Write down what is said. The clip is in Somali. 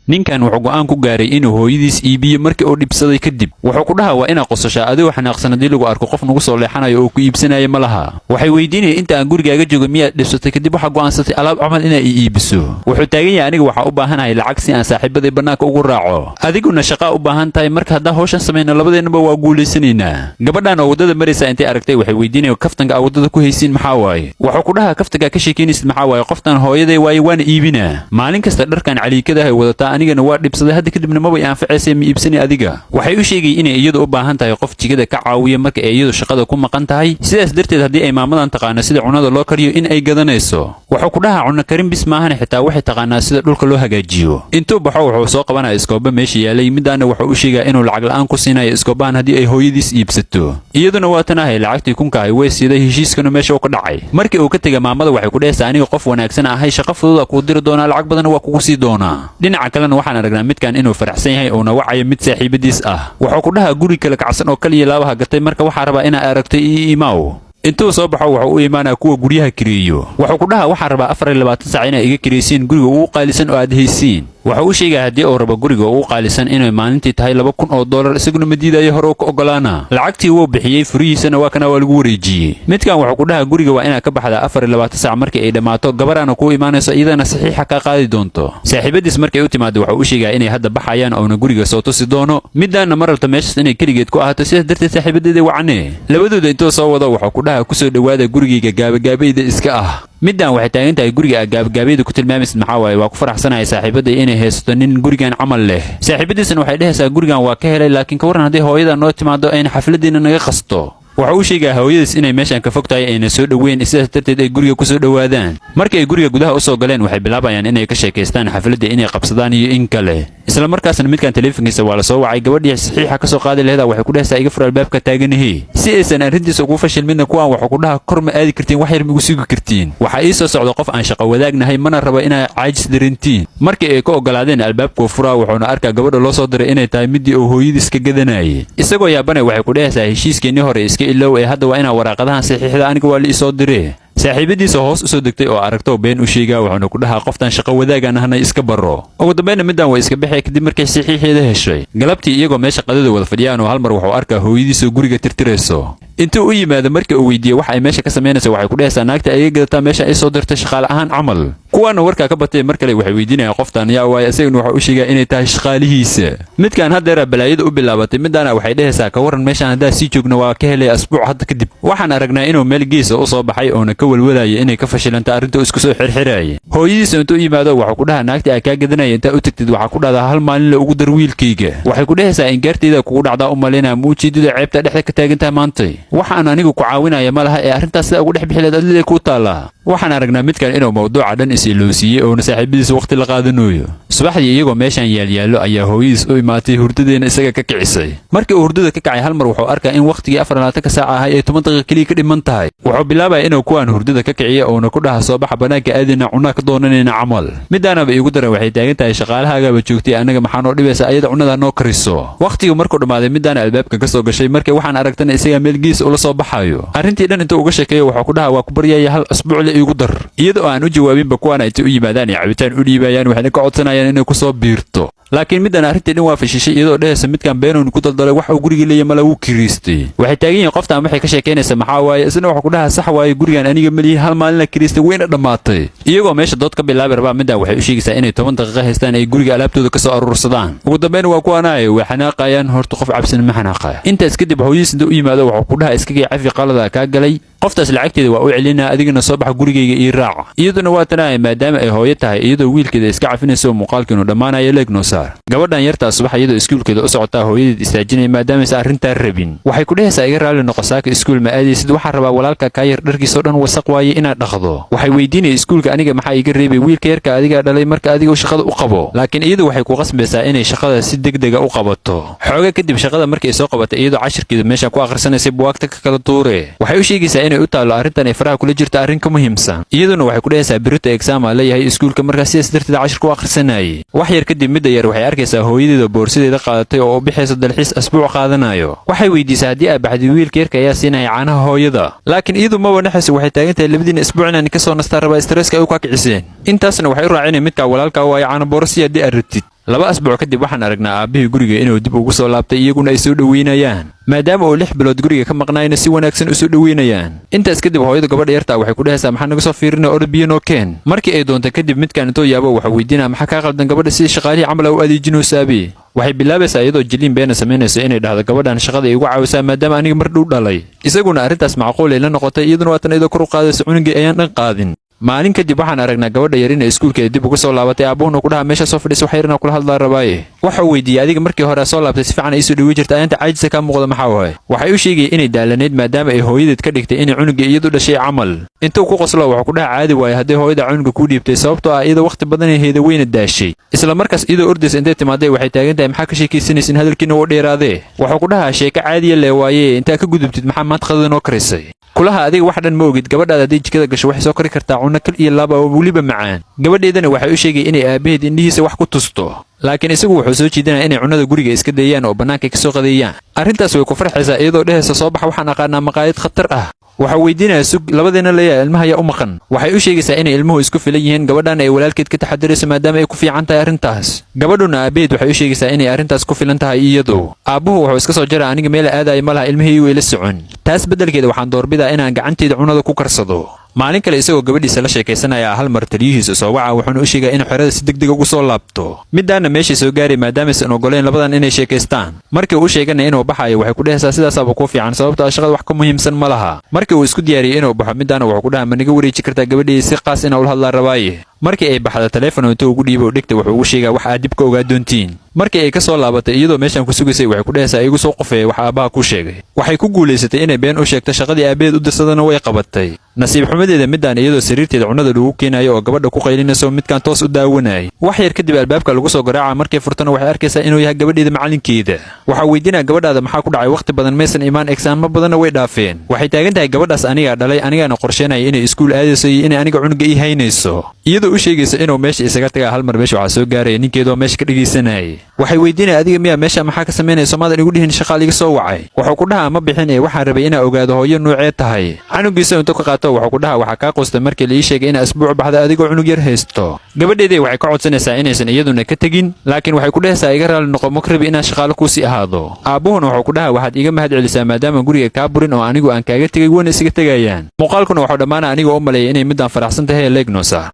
ninkan wuxuu go'aan ku gaaray inuu hooyadiis iibiyo markii uu dhibsaday kadib wuxuu ku dhahaa waa inaad qosashaa adigoo xanaaqsan haddii lagu arko qof nagu soo leexanayo oo ku iibsanaya ma laha waxay weydiinayeen inta aan gurigaaga joogo miyaad dhibsatay kadib waxaa go'aansatay alaab camal inaa ii iibiso wuxuu taagan yahay aniga waxaa u baahanahay lacag si aan saaxiibaday bannaanka ugu raaco adiguna shaqaa u baahan tahay marka haddaan hawshan samayno labadeennaba waa guulaysanaynaa gabadhan oo waddada maraysa intay aragtay waxay weydiinayeen kaftanka aad waddada ku haysiin maxaa waaye wuxuu ku dhahaa kaftankaa ka sheekeynaysid maxaa waaye qoftan hooyaday waaye waana iibinaa maalin kasta dharkan caliikadahay wadataa anigana waa dhibsaday hadda kadibna mabay anfacaysay ma iibsani adiga waxay u sheegay inay iyadu u baahan tahay qof jigada ka caawiya marka ay iyadu shaqada ku maqan tahay sidaas darteed haddii ay maamadan taqaano sida cunada loo kariyo in ay gadanayso wuxuu ku dhahaa cunno karin bis maahan xitaa waxay taqaanaa sida dhulka loo hagaajiyo intuu baxo wuxuu soo qabanaya iskooba meesha yaalay midaana wuxuu u sheegaa inuu lacag la'aan ku siinayo iskoobahan haddii ay hooyadiis iibsato iyaduna waa tanahay lacagtii kunka ay way siiday heshiiskana meesha uu ka dhacay markii uu ka tegay maamada waxay ku dhehaysaa aniga qof wanaagsan ahay shaqo fududa kuu diri doonaa lacag badan waa kugu sii doonaa dhinaca kalena waxaan aragnaa midkan inuu faraxsan yahay uuna wacayo mid saaxiibadiis ah wuxuu ku dhahaa guri kala kacsan oo kaliya laabaha gatay marka waxaa rabaa inaa aragto ii imaaw intuu soo baxo wuxuu u imaanaa kuwa guryaha kireeyo wuxuu ku dhahaa waxaan rabaa 24 saac inay iga kireysiin guriga ugu qaalisan oo aad haysiin wuxuu u sheegaa haddii uu rabo guriga ugu qaalisan inay maalintii tahay $2,000 isaguna ma diidayo hore uu ka ogolaana lacagtii wuu bixiyey furihiisana waa kana waa lagu wareejiyey midkan wuxuu ku dhahaa guriga waa inaad ka baxdaa 24 saac markii ay dhammaato gabaraana kuu imaanayso iyadana saxiixa kaa qaadi doonto saaxiibadiis markay u timaado wuxuu u sheegaa inay hadda baxayaan oona guriga soo tusi doono midaana ma rabto meeshaas inay keligeed ku ahaato sidaas darteed saaxiibadeeda wacane labadooda intuu soo wado wuxuu ku dhahaa kusoo dhowaada gurigayga gaabagaabayda iska ah middan waxay taagan tahay guriga aad gaabagaabayda ku tilmaamaysid maxaa waaye waa ku faraxsanahay saaxiibaday inay haysato nin gurigan camal leh saaxiibadiisana waxay dhehaysaa gurigan waa ka helay laakiin ka warran haddii hooyada noo timaado ayna xafladiina naga qasto wuxuu u sheegaa hooyadiis inay meeshan ka fog tahay ayna soo dhoweyn sidaas darteed ay guriga ku soo dhowaadaan markii ay guriga gudaha u soo galeen waxay bilaabayaan inay ka sheekaystaan xafladda inay qabsadaan iyo in kale isla markaasna midkan teleefankiisa waa la soo wacay gabadhii saxiixa ka soo qaadi laheeda waxay ku dhehaysaa iga fur albaabka taaganahe si aysan arrintiisa ugu fashil midna kuwan wuxuu ku dhaha kor ma aadi kartiin wax yar ma igu sugi kartiin waxaa ii soo socda qof aan shaqo wadaagnahay mana rabo inaa caajis darintiin markii ay ka ogolaadeen albaabkuu furaa wuxuuna arkaa gabadha loo soo diray inay tahay midii uu hooyadiis ka gadanayay isagoo yaabanay waxay ku dhehaysaa heshiiskeenii hore iska ilow ee hadda waa inaa waraaqadahan saxiixda aniga waa la ii soo diree saaxiibadiisa hoos u soo degtay oo aragto been u sheegaa wuxuuna ku dhahaa qoftan shaqo wadaagaan ahnay iska baro ugu dambayna middan way iska baxay kadib markay saxiixeeda heshay galabtii iyagoo meesha qadada wada fadhiyaan oo hal mar wuxuu arkaa hooyadiisoo guriga tirtirayso intuu u yimaado markii uu weydiiyey wax ay meesha ka samaynayso waxay ku dhehaysaa naagta ay gadataa meesha ay soo dirtay shaqaale ahaan camal kuwaana warkaa ka batay mar kale waxay weydiinayaan qoftan yaa waaye isaguna wuxuu u sheegaa inay tahay shaqaalihiisa midkan haddeera balaayada u bilaabatay middaana waxay dhehaysaa ka warran meeshaan haddaa sii joogno waa ka helay asbuuc hadda kadib waxaan aragnaa inuu meel geesa u soo baxay oona ka walwalaya inay ka fashilanta arrinta isku soo xirxiraya hooyadiisa intuu yimaado wuxuu ku dhahaa naagta ay kaa gadanaya intaa u tagtid waxaa ku dhahdaa hal maalin la ugu dar wiilkayga waxay ku dhehaysaa in gaartayda kugu dhacdaa u malaynaa ma ujeedada ceebta dhexda ka taagan tahay maantay waxaan anigu ku caawinaya ma laha ee arrintaas sida ugu dhex bixileed adliday kuu taallaa waxaan aragnaa midkan inuu mawduuca dhan is-ilowsiiyey oona saaxiibadiisa wakhti la qaadanayo subaxdii iyagoo meeshaan yaalyaallo ayaa hooyadiis u imaatay hurdadeena isaga ka kicisay markii uu hurdada ka kacay hal mar wuxuu arkaa in wakhtigii 24 saac ahay ay 10 daqiiqo keliya ka dhiman tahay wuxuu bilaabaya inuu kuwaan hurdada ka kiciyo oona ku dhaha soo baxa bannaanka aadayna cunaa ka doonanayna camal midaanaba iigu daran waxay taagan tahay shaqaalahaagaaba joogtay annaga maxaa noo dhibaysa ayada cunnada noo kariso wakhtigu markuu dhammaaday midaana albaabka ka soo gashay markii waxaan aragtana isagaa meel gees ula soo baxayo arrintii dhan intuu uga sheekeeyo wuxuu ku dhaha waa ku baryaya hal asbuuc le iigu dar iyadoo aan u jawaabinba kuwaana intay u yimaadaan iyo cabitaan u dhiibayaan waxayna ka codsanayaan inay ku soo biirto laakiin middan arrintii dhan waa fashishay iyadoo dhehaysa midkan beenowni ku daldalay wax uu guriga leeya mala wuu kiriistay waxay taagan yihiin qoftaan waxay ka sheekaynaysa maxaa waaye isna wuxuu ku dhahaa sax waaye gurigan aniga malihi hal maalin la kiriistay wayna dhammaatay iyagoo meesha dood ka bilaabi rabaa middan waxay u sheegaysaa inay 10 daqiiqo haystaan ay guriga alaabtooda ka soo aruursadaan ugu dambayna waa kuwaanaay way xanaaqayaan horta qof cabsan ma xanaaqaya intaas kadib hooyadiis inta u yimaado wuxuu ku dhahaa iskagii cafi qalada kaa galay qoftaas lacagteeda waa u celinaa adigana soo bax gurigayga ii raaca iyaduna waa tanahay maadaama ay hooyo tahay iyadoo wiilkeeda iska cafinayso muuqaalkiinu dhammaanayo leegno saar gabadhan yartaa subax iyadoo iskuulkeeda u socotaa hooyadeed istaajinaya maadaamaysa arrintaa rabin waxay ku dhehaysaa iga raalli noqo saaka iskuul ma aadaysid waxaan rabaa walaalka kaa yar dharkiisoo dhan wasaq waaye inaad dhaqdo waxay weydiinaya iskuulka aniga maxaa iga reebay wiilka yarka adigaa dhalay marka adiga shaqada u qabo laakiin iyadu waxay ku qasbaysaa inay shaqada si degdega u qabato xooga kadib shaqada markay soo qabatay iyadoo cashirkeeda meesha ku akhrisanaysay buwaagta ka kala tuure waxay u sheegaysaa inay u taalo arrintan ay faraha kula jirto arrin ka muhiimsan iyaduna waxay ku dhehaysaa birito exam aa leeyahay iskuulka markaa sidaas darteed cashirka u akhrisanayay wax yar kadib midda yar waxay arkaysaa hooyadeeda boorsadeeda qaadatay oo u bixayso dalxiis asbuuc qaadanayo waxay weydiisaa haddii aad baxday wiilka yarka ayaa siinaya caanaha hooyada laakiin iyadu maba naxayso waxay taagan tahay labadiina isbuuc inaan ka soo nastaa rabaa stresska ay u kaa kiciseen intaasna waxay u raacinaya midkaa walaalkaa waayo caano boorasi haddii aad rabtid 2 asbuuc kadib waxaan aragnaa aabbihii guriga inuu dib ugu soo laabtay iyaguna ay soo dhaweynayaan maadaama uu 6 bilood guriga ka maqnaayna si wanaagsan u soo dhaweynayaan. intaas kadib hooyada gabadha yarta waxay ku dhahaysaa maxaa naga soo fiirinay orod biyo noo keen. markii ay doontay kadib midkaan intoo yaabo waxa weydiinaa maxaa ka qaldan gabadha sidii shaqaalihii camal u adeejinoosaabee. waxay bilaabaysaa iyadoo jiliin beena samaynayso inay dhahdo gabadhan shaqada ay ugu caawisaa maadaama aniga mar dhow dhalay. isaguna arrintaas macquul ay la noqotay iyaduna waatan iyadoo kor u qaadaysa cunugii ayaan dhan qaadin. maalin kadib waxaan aragnaa gabadha yar inay iskuulkeeda dib uga soo laabatay aabbuhuna ku dhaha meesha soo fadhiisa wax yarna kula hadlaa rabaaye. waxa uu weydiiyey adiga markii hore soo laabtay si fiican ay soo dhaweey jirta ayaanta caajisa ka muuqda maxaa waay. waxay u sheegay inay daalaneed maadaama ay hooyadeed ka dhigtay inay cunugii iyadu dhashay camal. intuu ku qoslo wuxuu ku dhaha caadi waaye hadday hooyada cunuga ku dhiibtay sababtoo ah iyada waqti badan heeda weyna daashay. isla markaas iyadoo ordaysa intay timaaday waxay taagan tahay maxaa ka sheekaysanaysin hadalkiina u dheeraadee. wuxuu ku dhahaa sheeko caadiya lee waaye intaa ka gudubtid maxaa maanta qadada noo karisay. kulaha adiga wax dhan ma ogid gabadhaada hadday jikada gasho waxay soo kari kartaa cunno kal iyo laaba oo weliba macaan. gabadheedana waxay u sheegay inay aabaheed indhihiisa wax ku tusto laakiin isagu wuxuu soo jeedinaya inay cunnada guriga iska dayaan oo bannaanka ka soo qadeeyaan. arrintaas way ku farxaysaa iyadoo dhehaysa soo bax waxaan aqaanaa maqaayad khatar ah. waxa weydiinaya sug labadeena leeyahay ilmaha yaa u maqan. waxay u sheegaysaa inay ilmuhu isku filan yihiin gabadhana ay walaalkeed ka taxadirayso maadaama ay ku fiican tahay arrintaas. gabadhuna aabaheed waxay u sheegaysaa inay arrintaas ku filan tahay iyadu. aabbuhu wuxuu iska soo jaraa aniga meel aadaya ma laha ilmahaygu ila socon. taas beddelkeeda waxaan doorbidaa inaan gacanteeda cunnada ku karsado. maalin kale isagoo gabadhiisa la sheekaysanaya hal mar taliyihiisa soo waca wuxuuna u sheegay inuu xerada si degdeg ugu soo laabto. midaana meeshii soo gaaray maadaamaisan ogoleen labadan inay sheekaystaan. markii uu sheeganaya inuu baxayo waxay ku dhahaysaa sidaasaaba kuu fiican sababtoo ah shaqada wax ka muhiimsan ma laha. markii uu isku diyaariyey inuu baxo midaana wuxuu ku dhaha ma niga wareeji kartaa gabadhii si qaas inaa ula hadlaa rabaaye. markii ay baxda taleefon intuu ugu dhiibo dhigta wuxuu ugu sheegaa wax aad dib ka ogaa doontiin. markii ay ka soo laabatay iyadoo meeshan ku sugaysay waxay ku dhahaysaa igu soo qofeeya wax aabbaha ku sheegay. waxay ku guulaysatay inay been u sheegto shaqadii aabaheed u dirsadana way qabatay. nasiib xumadeeda midaan iyadoo sariirteeda cunnada lagu keenayo oo gabadha ku qaylinayso midkaan toos u daawanayay. wax yar kadib albaabka lagu soo garaaca markay furtana waxay arkaysaa inuu yahay gabadheeda macalinkeeda. waxaa weydiinaya gabadhaada maxaa ku dhacay waqti badan maysan imaan egsaamo badanna way dhaafeen. waxay taagan tahay gabadhaas anigaa dhalay anigaana qorsheynaya inay iskuul aadayso iyo inay aniga cunuga ii haynayso. iyadoo u sheegaysa inuu meesha isaga tagaa hal mar meesha waxaa soo gaaraya ninkeedoo meesha ka dhegaysanayay. waxay weydiinaya adiga miyaa meesha maxaa ka samaynayso maadan igu dhihin shaqaal iga soo wacay. wuxuu ku dhahaa ma bixin ee waxaan rabay inaa ogaado hooyo nuucee tahay. canugiisa intuu ka qaato wuxuu ku dhahaa waxaa kaa quustay markii la ii sheegay inaa asbuuc baxda adigoo cunug yar haysto. gabadheedii waxay ka codsanaysaa inaysan iyaduna ka tegin laakiin waxay ku dhahaysaa iga raali noqo makrabi inaan shaqaalo kuusii ahaado. aabbuhuna wuxuu ku dhahaa waxaad iga mahad celisaa maadaama guriga kaa burin oo anigu aan kaaga tegay wana isaga tegayaan. muuqaalkuna wuxuu dhammaana anigoo u maleeyay inay midaan faraxsan tahay leegnosa.